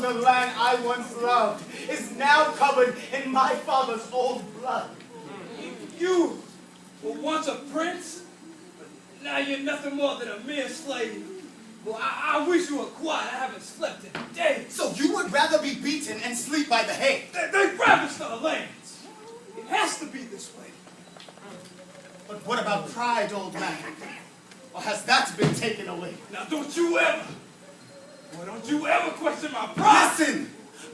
the land I once loved is now covered in my father's old blood. You were once a prince, but now you're nothing more than a mere slave. Well, I wish you were quiet. I haven't slept in days. So you would rather be beaten and sleep by the hay? They ravaged our lands. It has to be this way. But what about pride, old man? Or has that been taken away? Now don't you ever question my pride. Listen,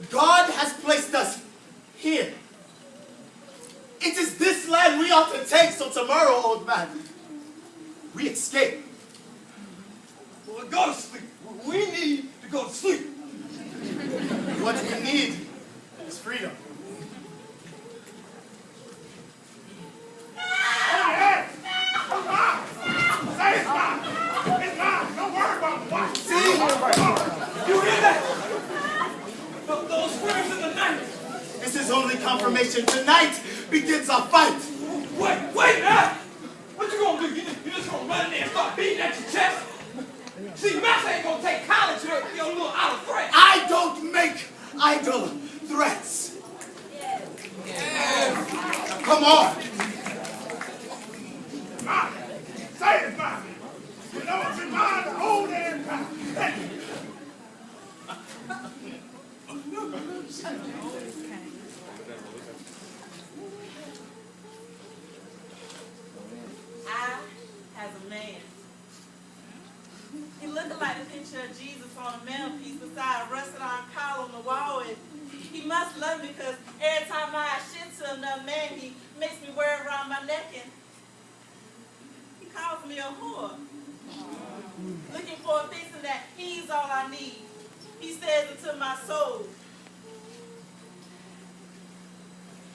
God has placed us here. It is this land we ought to take, so tomorrow, old man, we escape. Well, go to sleep. We need to go to sleep. What we need is freedom. You hear that? Those screams in the night. This is only confirmation. Tonight begins our fight. Wait now! What you gonna do? You just gonna run in there and start beating at your chest? See, Master ain't gonna take college here if you're a little out of threat. I don't make idle threats. Now, come on. Mom, say it, Mom. You know it's in mind the whole damn time. I, as a man, he looked like a picture of Jesus on a mantelpiece beside a rusted iron collar on the wall, and he must love me because every time I shit to another man, he makes me wear it around my neck, and he calls me a whore. Looking for a fix and that he's all I need. He says it to my soul.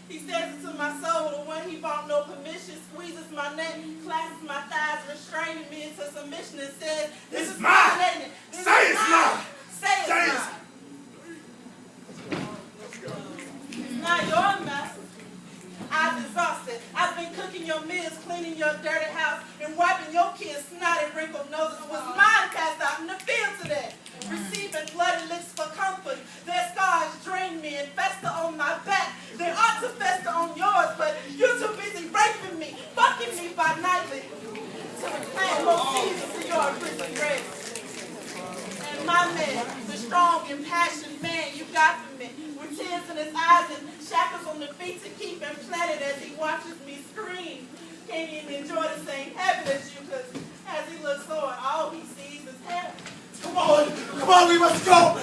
He says it to my soul, and when he bought no permission, squeezes my neck, clasps my thighs, restraining me into submission, and says, "This is mine. Say it's mine. Say it's mine. It's not your mess. I've exhausted. I've been cooking your meals, cleaning your dirty house, and wiping your kids' snotty, wrinkled noses. It was mine cast out in the field today. Receiving bloody licks for comfort. Their scars drain me and fester on my back. They ought to fester on yours, but you're too busy raping me, fucking me by nightly, to reclaim more seasons to your risen grace. And my man, the strong, impassioned man you got for me, with tears in his eyes and shackles on the feet to keep him planted as he watches me scream, can't even enjoy the same heaven as you, because as he looks forward, all he sees is heaven. Come on, we must go.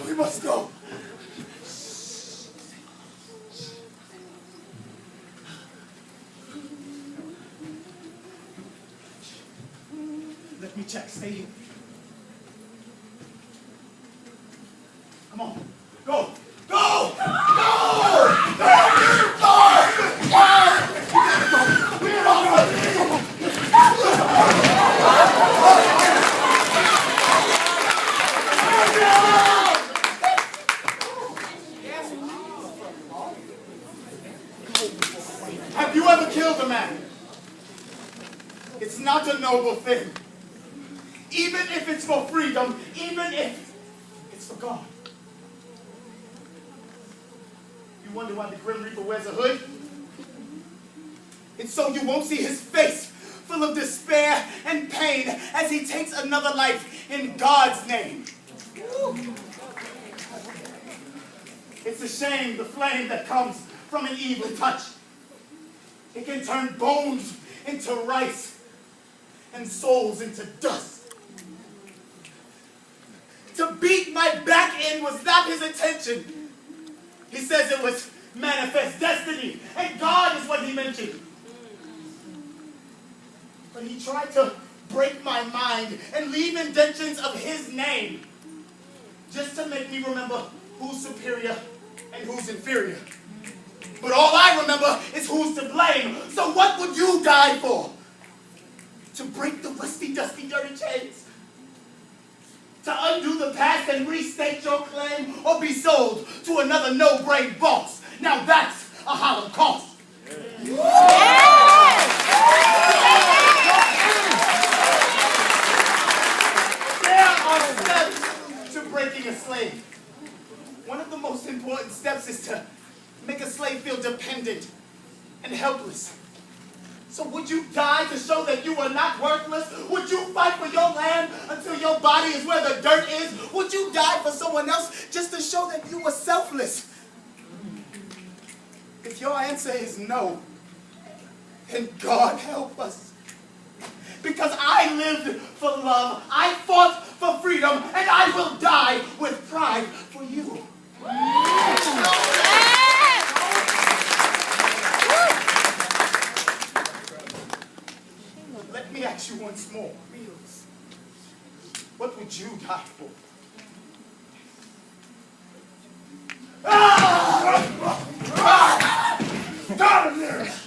We must go. Let me check. Stay here. Come on. Go. Go! Go! Go! Have you ever killed a man? It's not a noble thing. Even if it's for freedom, even if it's for God. You wonder why the Grim Reaper wears a hood? It's so you won't see his face full of despair and pain as he takes another life in God's name. It's a shame, the flame that comes from an evil touch. It can turn bones into rice and souls into dust. To beat my back in was not his intention. He says it was manifest destiny, and God is what he mentioned. But he tried to break my mind and leave indentions of his name just to make me remember who's superior and who's inferior. But all I remember is who's to blame. So what would you die for? To break the rusty, dusty, dirty chains? To undo the past and restate your claim? Or be sold to another no-brain boss? Now that's a holocaust. There are steps to breaking a slave. one of the most important steps is to make a slave feel dependent and helpless. So would you die to show that you are not worthless? Would you fight for your land until your body is where the dirt is? Would you die for someone else just to show that you were selfless? If your answer is no, then God help us. Because I lived for love, I fought for freedom, and I will die with pride for you. Let me ask you once more. What would you die for? Stop it there!